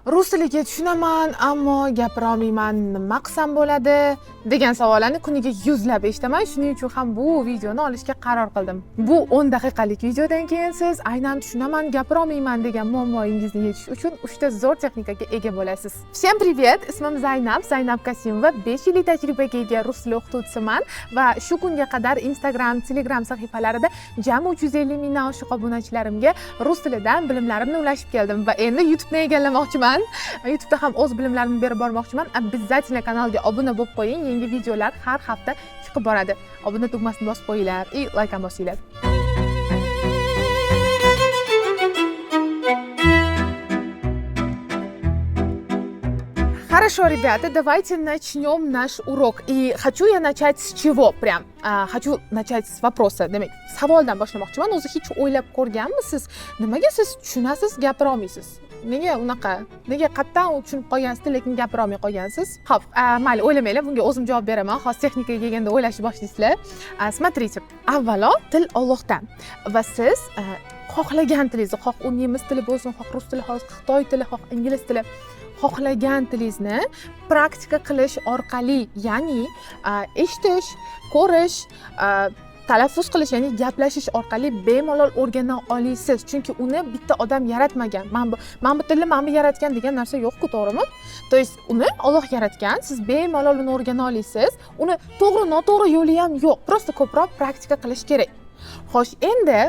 Rus tiliga tushunaman, ammo gapira olmayman, nima qilsam bo'ladi degan savollarni kuniga yuzlab eshitaman. Shuning uchun ham bu videoni olishga qaror qildim. Bu 10 daqiqalik videodan keyin siz aynan tushunaman, gapira olmayman degan muammoingizni yechish uchun 3 ta zo'r texnikaga ega bo'lasiz. Всем привет! Ismim Zaynab Kasimova. 5 yillik tajribaga ega rus tili o'qituvchisiman va shu kunga qadar Instagram, Telegram sahifalarida jami 350 mingdan oshiq obunachilarimga rus tilidan bilimlarimni ulashib keldim va endi YouTube'ni egallamoqchiman. YouTube'da ham o'z bilimlarimni berib bormoqchiman. Обязательно kanalga obuna bo'lib qo'ying. Yangi videolar har hafta chiqib boradi. Obuna tugmasini bosib qo'yinglar va like ham bosinglar. Хорошо, ребята, давайте начнем наш урок. И хочу я начать с чего? Прям хочу начать с вопроса. Demak, savoldan boshlamoqchiman. O'zi hech o'ylab ko'rganmisiz? Nimaga siz tushunasiz, gapira olmaysiz? Nega unaqa? Nega qattan tushunib qolgansiz, lekin gapira olmay qolgansiz? Xo'p, mayli, o'ylamanglar, bunga o'zim javob beraman. Hozir texnikaga kelganda o'ylashni boshlaysizlar. Смотрите, avvalo til Allohdan va siz xohlagan tilingizni, xoh u nemis tili bo'lsin, xoh rus tili, xoh xitoy tili, xoh ingliz tili, xohlagan tilingizni praktika qilish orqali, ya'ni eshitish, ko'rish, talaffuz qilish, ya'ni gaplashish orqali bemalol o'rgana olasiz. Chunki uni bitta odam yaratmagan. Men bu tilni men yaratgan degan narsa yo'q-ku, to'g'rimi? To есть uni Alloh yaratgan, siz bemalol uni o'rgana olasiz. Uni to'g'ri, noto'g'ri yo'li ham yo'q. Prosta ko'proq praktika qilish kerak. Xo'sh, endi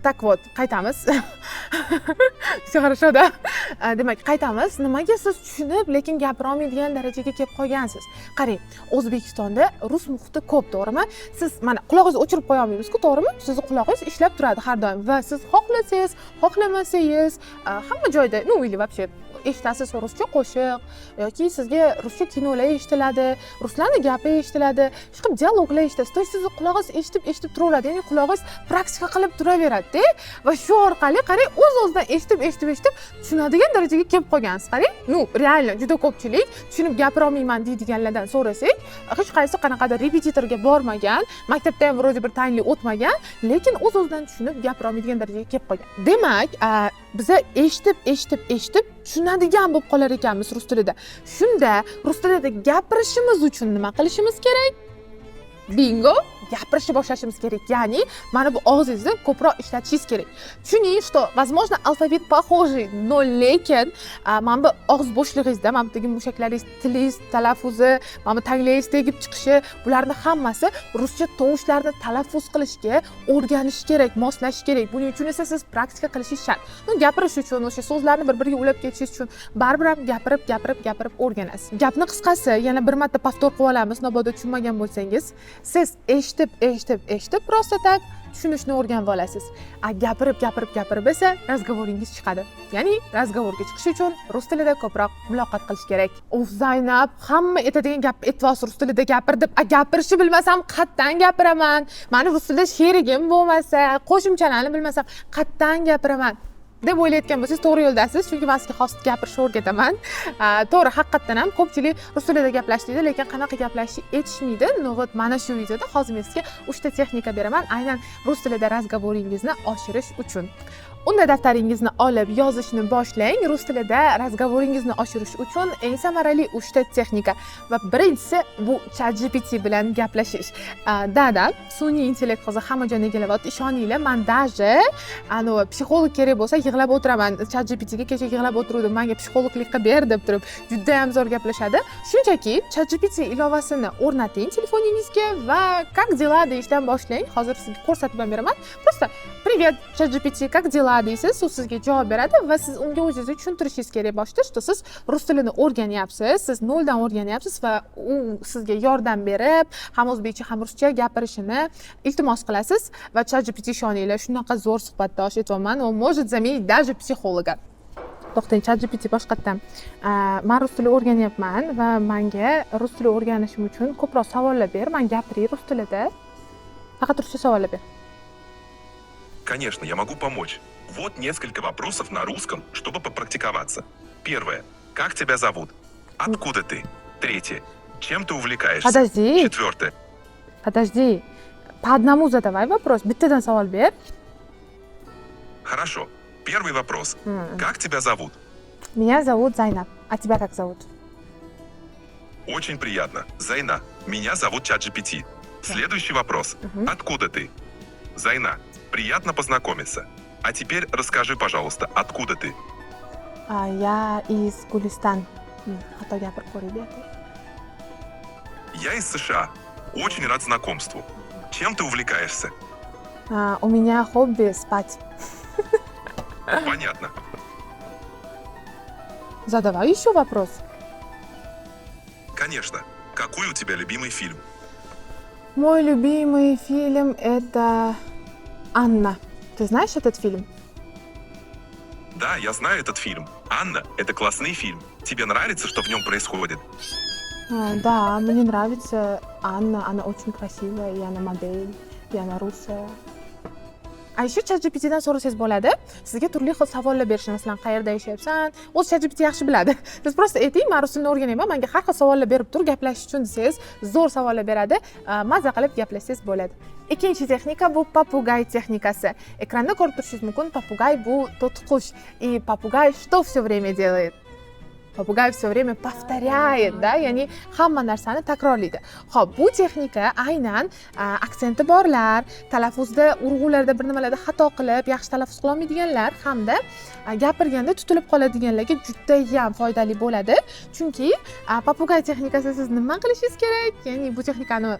Так вот, qaytamiz. Все хорошо, да? Demak, qaytamiz. Nimaga siz tushunib, lekin gapira olmaydigan darajaga kelib qolgansiz? Qarang, O'zbekistonda rus muhiti ko'p, to'g'rimi? Siz mana qulog'ingizni o'chirib qo'ya olmaysiz-ku, to'g'rimi? Sizning qulog'ingiz ishlab turadi har doim va siz xohlasangiz, xohlamasangiz, hamma joyda, ну, или вообще eshitasiz ruscha qo'shiq yoki sizga ruscha kinolar eshitiladi, ruslarning gapi eshitiladi, shu qilib dialoglar eshitasiz. To sizni qulog'ingiz eshitib turaveradi, ya'ni qulog'ingiz praktika qilib turaveradi va shu orqali qarang, o'z-o'zidan eshitib tushunadigan darajaga kelib qolgansiz. Qarang, ну, реально juda ko'pchilik tushunib gapira olmayman deydiganlardan so'rasak, hech qaysi qanaqadir repetitorga bormagan, maktabda ham vроде bir tayinli o'tmagan, lekin o'z-o'zidan tushunib gapira olmaydigan darajaga kelib qolgan. Demak, biza eshitib tushunadigan bo'lib qolar ekanmiz rus tilida. Shunda rus tilida gapirishimiz uchun nima qilishimiz kerak? Bingo! Gapirishni boshlashimiz kerak. Ya'ni mana bu og'zingizni ko'proq ishlatishingiz kerak. Tushuning, что возможно alfabet похожий, но lekin mana bu og'iz bo'shlig'ingizda, mana bu mushaklaringiz, tilingiz talaffuzi, mana bu tanglaringiz tegib chiqishi, bularning hammasi ruscha tovushlarni talaffuz qilishga o'rganish kerak, moslashish kerak. Buning uchun esa siz praktika qilishingiz shart. Nu, gapirish uchun, o'sha so'zlarni bir-biriga ulab ketishingiz uchun baribir ham gapirib o'rganasiz. Gapni qisqasi, yana bir marta повтор qilib olamiz, mabodo tushunmagan bo'lsangiz, siz eshitib prosta tak tushunishni o'rganib olasiz. Gapirib esa razgovoringiz chiqadi. Ya'ni razgovorga chiqish uchun rus tilida ko'proq muloqot qilish kerak. Uf, Zaynab, hamma aytadigan gap e'tibor rus tilida gapir deb, gapirishni bilmasam qatdan gapiraman. Meni rus tilida sherigim bo'lmasa, qo'shimchalarni bilmasam qatdan gapiraman deb o'ylayotgan bo'lsangiz, to'g'ri yo'ldasiz, chunki men sizga hozir gapirishni o'rgataman. To'g'ri, haqiqatan ham ko'pchilik rus tilida gaplashadi, lekin qanaqa gaplashishni aytishmaydi. No, вот mana shu videoda hozir men sizga 3 ta texnika beraman, aynan rus tilida razgovoringizni oshirish uchun. Unda daftaringizni olib yozishni boshlang. Rus tilida razgovoringizni oshirish uchun eng samarali 3 ta texnika. Va birinchisi bu ChatGPT bilan gaplashish. Da, sun'iy intellekt hozir hamma joyni egallab, ishoninglar, men даже psixolog kerak bo'lsa yig'lab o'tiraman. ChatGPT ga kecha yig'lab o'tirdim, menga psixologlikqa ber deb turib, juda ham zo'r gaplashadi. Shunchaki ChatGPT ilovasini o'rnating telefoningizga va как dела deyishdan boshlang. Hozir sizga ko'rsatib beraman. Просто привет ChatGPT, как dела deysiz, u sizga javob beradi va siz unga o'zingizni tushuntirishingiz kerak boshida, что siz rus tilini o'rganyapsiz, siz noldan o'rganyapsiz va u sizga yordam berib, ham o'zbekcha ham ruscha gapirishini iltimos qilasiz va ChatGPT ishoninglar, shunaqa zo'r suhbatdosh aytayapman, u может заменить даже психолога. To'xtang, ChatGPT boshqatdan. Men rus tilini o'rganyapman va menga rus tilini o'rganishim uchun ko'proq savollar ber, men gapiray rus tilida. Faqat ruscha savollar ber. Конечно, я могу помочь. Вот несколько вопросов на русском, чтобы попрактиковаться. Первое. Как тебя зовут? Откуда ты? Третье. Чем ты увлекаешься? Подожди. Четвертое. Подожди. По одному задавай вопрос. Bittadan savol ber. Хорошо. Первый вопрос. Как тебя зовут? Меня зовут Зайнаб. А тебя как зовут? Очень приятно. Зайна. Меня зовут ChatGPT. Следующий вопрос. Откуда ты? Зайна. Приятно познакомиться. А теперь расскажи, пожалуйста, откуда ты? Я из Гулистан. Xato gapirib ko'ray berdi. Я из США. Очень рад знакомству. Чем ты увлекаешься? У меня хобби спать. Понятно. Задавай еще вопрос. Конечно. Какой у тебя любимый фильм? Мой любимый фильм это Анна. Ты знаешь этот фильм? Да, я знаю этот фильм. Анна – это классный фильм. Тебе нравится, что в нем происходит? Да, мне нравится Анна. Она очень красивая, и она модель, и она русская. A еще ChatGPTdan so'rasangiz bo'ladi. Sizga turli xil savollar berishni, masalan, qayerda yashayapsan? O'zi ChatGPT yaxshi biladi. Siz просто ayting, men rus tilini o'rganyapman, menga har xil savollar berib tur, gaplashish uchun desangiz, zo'r savollar beradi. Mazza qilib gaplashsangiz bo'ladi. Ikkinchi texnika bu попугай texnikasi. Ekranda ko'rib turishingiz mumkin, попугай bu to'tiqush. И попугай что все время делает? Попугай все время повторяет, да, ya'ni hamma narsani takrorlaydi. Xo'p, bu texnika aynan aksenti borlar, talaffuzda, urg'ularda bir nimalarda xato qilib, yaxshi talaffuz qila olmaydiganlar hamda gapirganda tutilib qoladiganlarga juda ham foydali bo'ladi. Chunki попугай texnikasi siz nima qilishingiz kerak? Ya'ni bu texnikani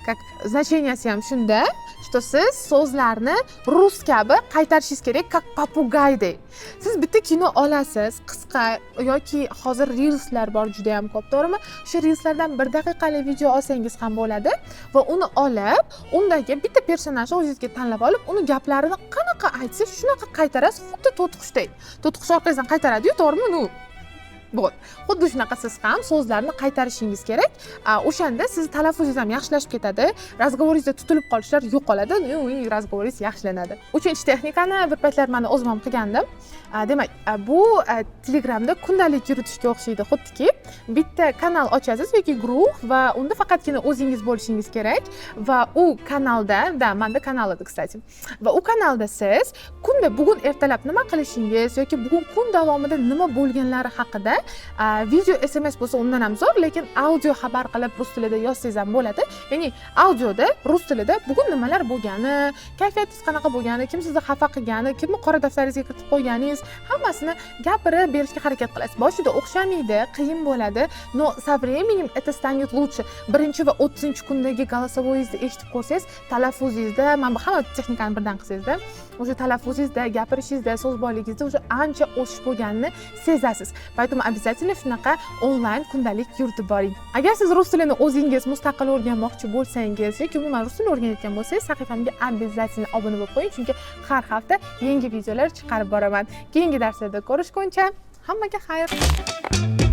как значенияsi ham shunda, что siz so'zlarni rus kabi qaytarishingiz kerak, как попугайday. Siz bitta kino olasiz, qisqa yoki hozir reelslar bor juda ham ko'p, to'g'rimi? O'sha reelslardan 1 daqiqalik video olsangiz ham bo'ladi va uni olib, undagi bitta personajni o'zingizga tanlab olib, uni gaplarini qanaqa aytsa, shunaqa qaytarasiz, xuddi to'tiqushday. To'tiqush orqangizdan qaytaradi-yu, to'g'rimi? Nu bo'l. Xuddi shunaqa siz ham so'zlarni qaytarishingiz kerak. O'shanda siz talaffuzingiz ham yaxshilashib ketadi, razgovoringizda tutilib qolishlar yo'qoladi, razgovoringiz yaxshilanadi. 3-texnikani bir paytlar men o'zim ham qilgandim. Demak, bu Telegramda kundalik yuritishga o'xshaydi, xuddiki bitta kanal ochasiz yoki guruh va unda faqatgina o'zingiz bo'lishingiz kerak va u kanalda, menda kanal edi, kстати. Va u kanalda siz kunda bugun ertalab nima qilishingiz yoki bugun kun davomida nima bo'lganlari haqida video SMS bo'lsa undan ham zo'r, lekin audio xabar qilib rus tilida yozsangiz ham bo'ladi. Ya'ni audioda rus tilida bugun nimalar bo'lgani, kayfiyatingiz qanaqa bo'lgani, kim sizni xafa qilgani, kimni qora daftaringizga kiritib qo'yganingiz, hammasini gapirib berishga harakat qilasiz. Boshida o'xshamaydi, qiyin bo'ladi. Но со временем это станет лучше. Birinchi va 30-kundagi голосовойingizni eshitib ko'rsangiz, talaffuzingizda, mana bu hamma texnikani birdan qilsangizda, o'sha talaffuzingizda, gapirishingizda, so'z boyligingizda o'sha ancha o'sish bo'lganini sezasiz. Поэтому обязательно shunaqa onlayn kundalik yuritib boring. Agar siz rus tilini o'zingiz mustaqil o'rganmoqchi bo'lsangiz yoki umuman rus tilini o'rganayotgan bo'lsangiz, sahifamga обязательно obuna bo'lib qo'ying, chunki har hafta yangi videolar chiqarib boraman. Keyingi darslarda ko'rishguncha hammaga xayr.